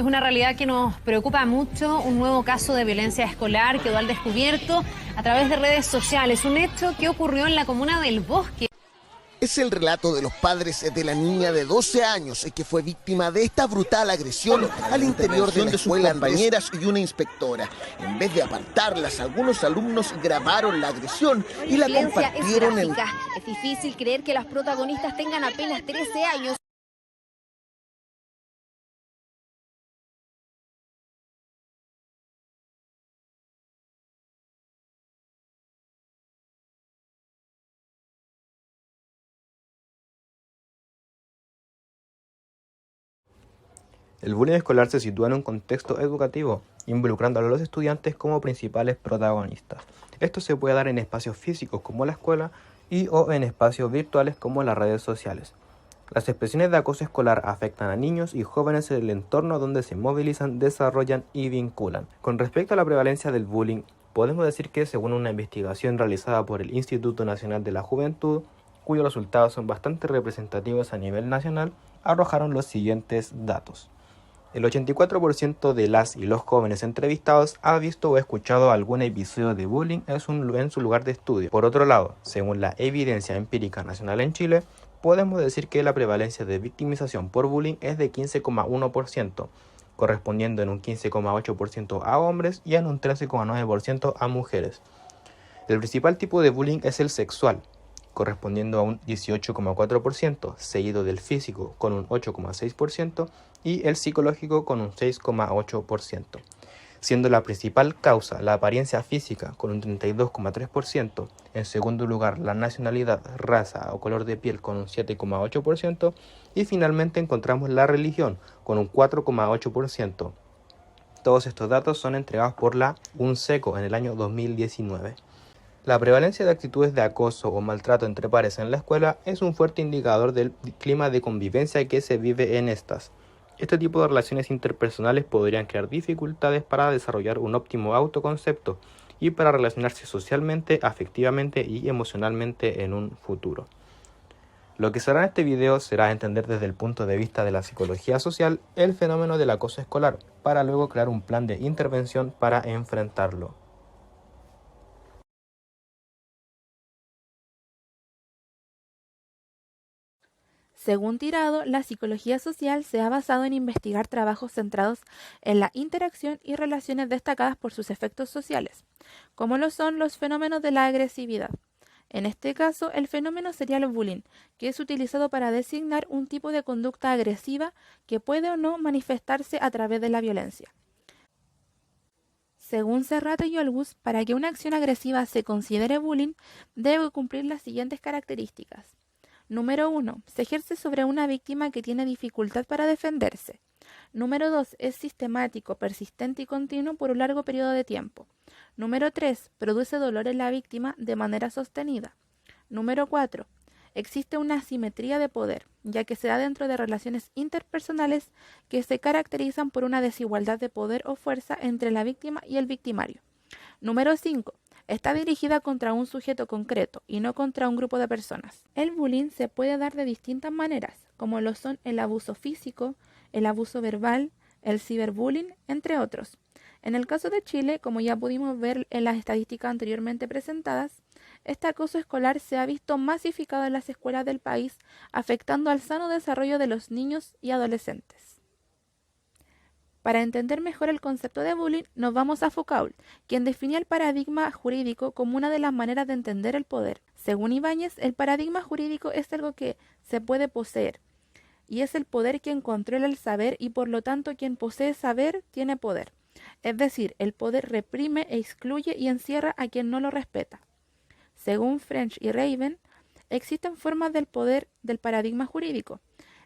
Es una realidad que nos preocupa mucho. Un nuevo caso de violencia escolar quedó al descubierto a través de redes sociales. Un hecho que ocurrió en la comuna del Bosque. Es el relato de los padres de la niña de 12 años que fue víctima de esta brutal agresión al interior de la escuela. Compañeras y una inspectora. En vez de apartarlas, algunos alumnos grabaron la agresión y la compartieron en... Es difícil creer que las protagonistas tengan apenas 13 años. El bullying escolar se sitúa en un contexto educativo, involucrando a los estudiantes como principales protagonistas. Esto se puede dar en espacios físicos como la escuela y o en espacios virtuales como las redes sociales. Las expresiones de acoso escolar afectan a niños y jóvenes en el entorno donde se movilizan, desarrollan y vinculan. Con respecto a la prevalencia del bullying, podemos decir que según una investigación realizada por el Instituto Nacional de la Juventud, cuyos resultados son bastante representativos a nivel nacional, arrojaron los siguientes datos. El 84% de las y los jóvenes entrevistados ha visto o escuchado algún episodio de bullying en su lugar de estudio. Por otro lado, según la evidencia empírica nacional en Chile, podemos decir que la prevalencia de victimización por bullying es de 15,1%, correspondiendo en un 15,8% a hombres y en un 13,9% a mujeres. El principal tipo de bullying es el sexual, correspondiendo a un 18,4%, seguido del físico con un 8,6% y el psicológico con un 6,8%, siendo la principal causa la apariencia física con un 32,3%, en segundo lugar la nacionalidad, raza o color de piel con un 7,8% y finalmente encontramos la religión con un 4,8%. Todos estos datos son entregados por la UNSECO en el año 2019. La prevalencia de actitudes de acoso o maltrato entre pares en la escuela es un fuerte indicador del clima de convivencia que se vive en estas. Este tipo de relaciones interpersonales podrían crear dificultades para desarrollar un óptimo autoconcepto y para relacionarse socialmente, afectivamente y emocionalmente en un futuro. Lo que se hará en este video será entender desde el punto de vista de la psicología social el fenómeno del acoso escolar, para luego crear un plan de intervención para enfrentarlo. Según Tirado, la psicología social se ha basado en investigar trabajos centrados en la interacción y relaciones destacadas por sus efectos sociales, como lo son los fenómenos de la agresividad. En este caso, el fenómeno sería el bullying, que es utilizado para designar un tipo de conducta agresiva que puede o no manifestarse a través de la violencia. Según Serrate y Olgus, para que una acción agresiva se considere bullying, debe cumplir las siguientes características. Número 1. Se ejerce sobre una víctima que tiene dificultad para defenderse. Número 2. Es sistemático, persistente y continuo por un largo periodo de tiempo. Número 3. Produce dolor en la víctima de manera sostenida. Número 4. Existe una asimetría de poder, ya que se da dentro de relaciones interpersonales que se caracterizan por una desigualdad de poder o fuerza entre la víctima y el victimario. Número 5. Está dirigida contra un sujeto concreto y no contra un grupo de personas. El bullying se puede dar de distintas maneras, como lo son el abuso físico, el abuso verbal, el ciberbullying, entre otros. En el caso de Chile, como ya pudimos ver en las estadísticas anteriormente presentadas, este acoso escolar se ha visto masificado en las escuelas del país, afectando al sano desarrollo de los niños y adolescentes. Para entender mejor el concepto de bullying, nos vamos a Foucault, quien definía el paradigma jurídico como una de las maneras de entender el poder. Según Ibáñez, el paradigma jurídico es algo que se puede poseer, y es el poder quien controla el saber y por lo tanto quien posee saber tiene poder. Es decir, el poder reprime e excluye y encierra a quien no lo respeta. Según French y Raven, existen formas del poder del paradigma jurídico,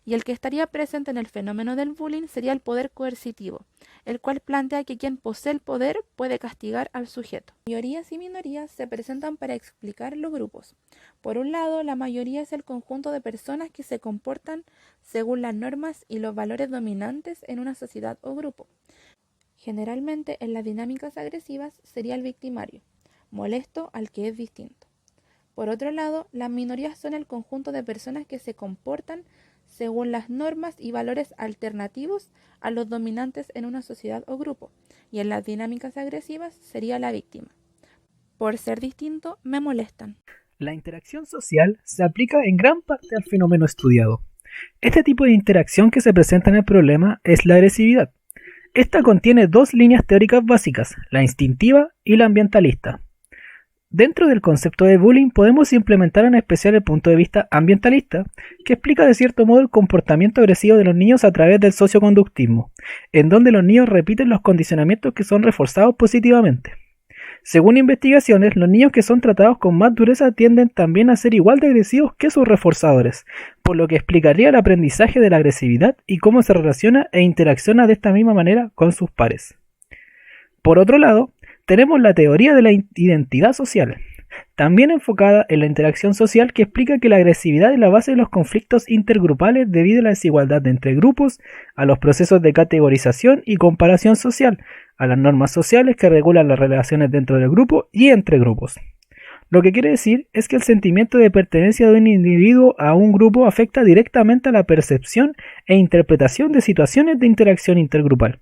y el que estaría presente en el fenómeno del bullying sería el poder coercitivo, el cual plantea que quien posee el poder puede castigar al sujeto. Mayorías y minorías se presentan para explicar los grupos. Por un lado, la mayoría es el conjunto de personas que se comportan según las normas y los valores dominantes en una sociedad o grupo. Generalmente, en las dinámicas agresivas sería el victimario, molesto al que es distinto. Por otro lado, las minorías son el conjunto de personas que se comportan según las normas y valores alternativos a los dominantes en una sociedad o grupo, y en las dinámicas agresivas sería la víctima. Por ser distinto, me molestan. La interacción social se aplica en gran parte al fenómeno estudiado. Este tipo de interacción que se presenta en el problema es la agresividad. Esta contiene dos líneas teóricas básicas, la instintiva y la ambientalista. Dentro del concepto de bullying podemos implementar en especial el punto de vista ambientalista, que explica de cierto modo el comportamiento agresivo de los niños a través del socioconductismo, en donde los niños repiten los condicionamientos que son reforzados positivamente. Según investigaciones, los niños que son tratados con más dureza tienden también a ser igual de agresivos que sus reforzadores, por lo que explicaría el aprendizaje de la agresividad y cómo se relaciona e interacciona de esta misma manera con sus pares. Por otro lado, tenemos la teoría de la identidad social, también enfocada en la interacción social, que explica que la agresividad es la base de los conflictos intergrupales debido a la desigualdad entre grupos, a los procesos de categorización y comparación social, a las normas sociales que regulan las relaciones dentro del grupo y entre grupos. Lo que quiere decir es que el sentimiento de pertenencia de un individuo a un grupo afecta directamente a la percepción e interpretación de situaciones de interacción intergrupal.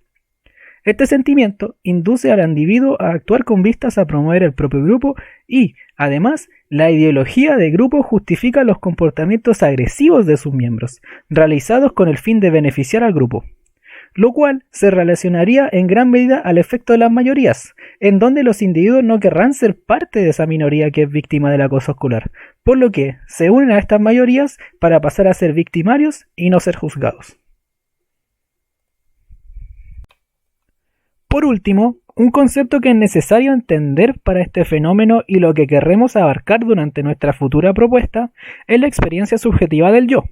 Este sentimiento induce al individuo a actuar con vistas a promover el propio grupo y, además, la ideología de grupo justifica los comportamientos agresivos de sus miembros, realizados con el fin de beneficiar al grupo, lo cual se relacionaría en gran medida al efecto de las mayorías, en donde los individuos no querrán ser parte de esa minoría que es víctima del acoso escolar, por lo que se unen a estas mayorías para pasar a ser victimarios y no ser juzgados. Por último, un concepto que es necesario entender para este fenómeno y lo que querremos abarcar durante nuestra futura propuesta es la experiencia subjetiva del yo.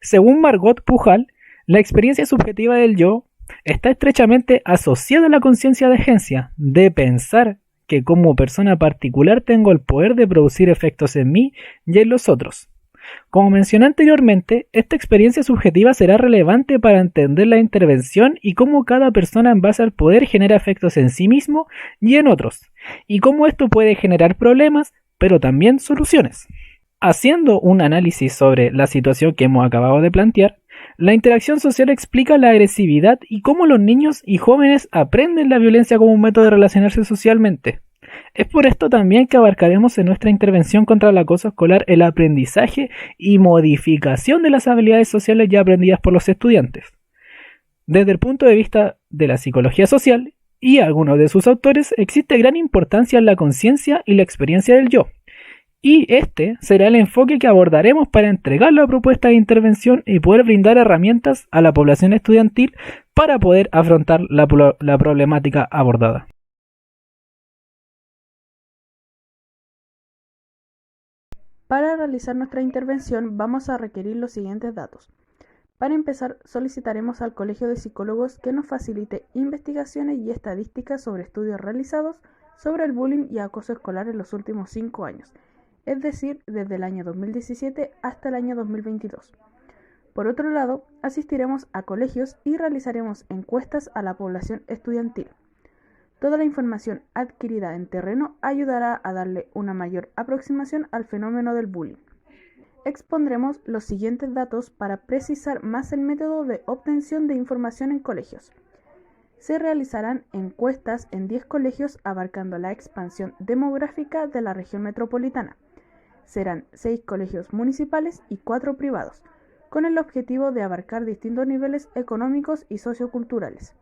Según Margot Pujal, la experiencia subjetiva del yo está estrechamente asociada a la conciencia de agencia, de pensar que como persona particular tengo el poder de producir efectos en mí y en los otros. Como mencioné anteriormente, esta experiencia subjetiva será relevante para entender la intervención y cómo cada persona en base al poder genera efectos en sí mismo y en otros, y cómo esto puede generar problemas, pero también soluciones. Haciendo un análisis sobre la situación que hemos acabado de plantear, la interacción social explica la agresividad y cómo los niños y jóvenes aprenden la violencia como un método de relacionarse socialmente. Es por esto también que abarcaremos en nuestra intervención contra el acoso escolar el aprendizaje y modificación de las habilidades sociales ya aprendidas por los estudiantes. Desde el punto de vista de la psicología social y algunos de sus autores, existe gran importancia en la conciencia y la experiencia del yo. Y este será el enfoque que abordaremos para entregar la propuesta de intervención y poder brindar herramientas a la población estudiantil para poder afrontar la problemática abordada. Para realizar nuestra intervención vamos a requerir los siguientes datos. Para empezar, solicitaremos al Colegio de Psicólogos que nos facilite investigaciones y estadísticas sobre estudios realizados sobre el bullying y acoso escolar en los últimos 5 años, es decir, desde el año 2017 hasta el año 2022. Por otro lado, asistiremos a colegios y realizaremos encuestas a la población estudiantil. Toda la información adquirida en terreno ayudará a darle una mayor aproximación al fenómeno del bullying. Expondremos los siguientes datos para precisar más el método de obtención de información en colegios. Se realizarán encuestas en 10 colegios abarcando la expansión demográfica de la región metropolitana. Serán 6 colegios municipales y 4 privados, con el objetivo de abarcar distintos niveles económicos y socioculturales.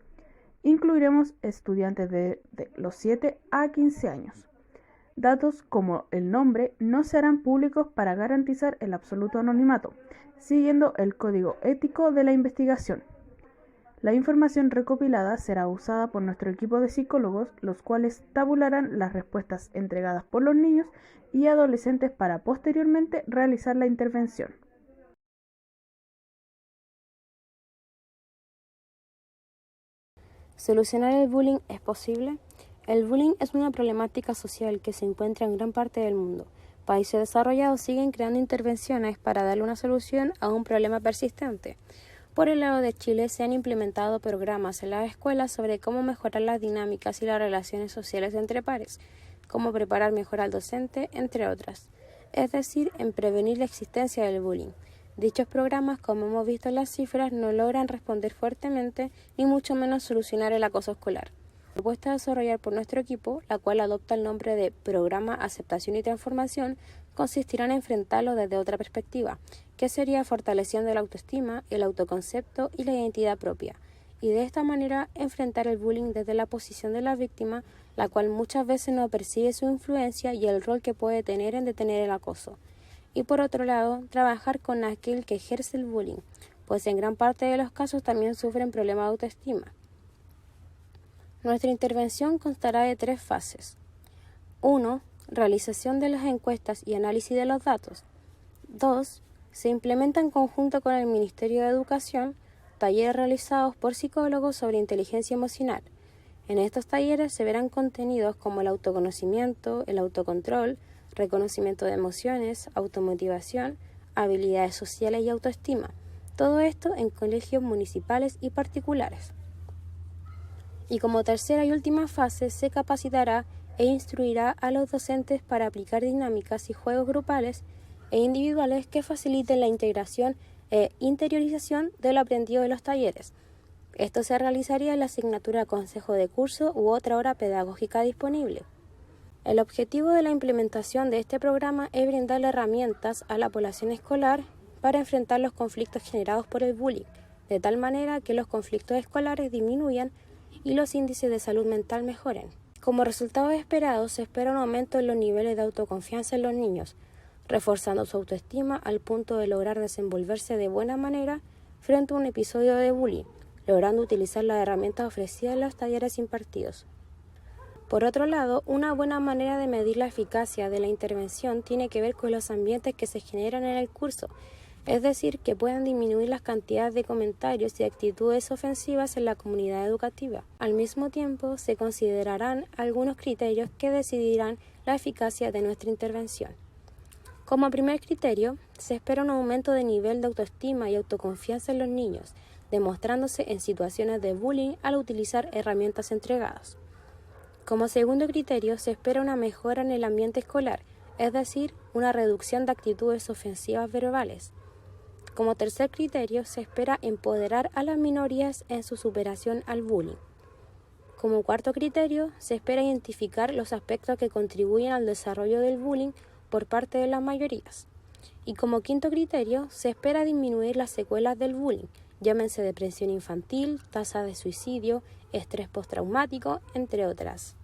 Incluiremos estudiantes de los 7 a 15 años. Datos como el nombre no se harán públicos para garantizar el absoluto anonimato, siguiendo el código ético de la investigación. La información recopilada será usada por nuestro equipo de psicólogos, los cuales tabularán las respuestas entregadas por los niños y adolescentes para posteriormente realizar la intervención. ¿Solucionar el bullying es posible? El bullying es una problemática social que se encuentra en gran parte del mundo. Países desarrollados siguen creando intervenciones para darle una solución a un problema persistente. Por el lado de Chile se han implementado programas en las escuelas sobre cómo mejorar las dinámicas y las relaciones sociales entre pares, cómo preparar mejor al docente, entre otras. Es decir, en prevenir la existencia del bullying. Dichos programas, como hemos visto en las cifras, no logran responder fuertemente ni mucho menos solucionar el acoso escolar. La propuesta a desarrollar por nuestro equipo, la cual adopta el nombre de Programa Aceptación y Transformación, consistirá en enfrentarlo desde otra perspectiva, que sería fortaleciendo la autoestima, el autoconcepto y la identidad propia, y de esta manera enfrentar el bullying desde la posición de la víctima, la cual muchas veces no percibe su influencia y el rol que puede tener en detener el acoso. Y por otro lado, trabajar con aquel que ejerce el bullying, pues en gran parte de los casos también sufren problemas de autoestima. Nuestra intervención constará de 3 fases. 1. Realización de las encuestas y análisis de los datos. 2. Se implementa en conjunto con el Ministerio de Educación talleres realizados por psicólogos sobre inteligencia emocional. En estos talleres se verán contenidos como el autoconocimiento, el autocontrol, reconocimiento de emociones, automotivación, habilidades sociales y autoestima. Todo esto en colegios municipales y particulares. Y como tercera y última fase, se capacitará e instruirá a los docentes para aplicar dinámicas y juegos grupales e individuales que faciliten la integración e interiorización de lo aprendido de los talleres. Esto se realizaría en la asignatura consejo de curso u otra hora pedagógica disponible. El objetivo de la implementación de este programa es brindarle herramientas a la población escolar para enfrentar los conflictos generados por el bullying, de tal manera que los conflictos escolares disminuyan y los índices de salud mental mejoren. Como resultado esperado, se espera un aumento en los niveles de autoconfianza en los niños, reforzando su autoestima al punto de lograr desenvolverse de buena manera frente a un episodio de bullying, logrando utilizar las herramientas ofrecidas en los talleres impartidos. Por otro lado, una buena manera de medir la eficacia de la intervención tiene que ver con los ambientes que se generan en el curso, es decir, que puedan disminuir las cantidades de comentarios y actitudes ofensivas en la comunidad educativa. Al mismo tiempo, se considerarán algunos criterios que decidirán la eficacia de nuestra intervención. Como primer criterio, se espera un aumento de nivel de autoestima y autoconfianza en los niños, demostrándose en situaciones de bullying al utilizar herramientas entregadas. Como segundo criterio, se espera una mejora en el ambiente escolar, es decir, una reducción de actitudes ofensivas verbales. Como tercer criterio, se espera empoderar a las minorías en su superación al bullying. Como cuarto criterio, se espera identificar los aspectos que contribuyen al desarrollo del bullying por parte de las mayorías. Y como quinto criterio, se espera disminuir las secuelas del bullying, llámense depresión infantil, tasa de suicidio, estrés postraumático, entre otras.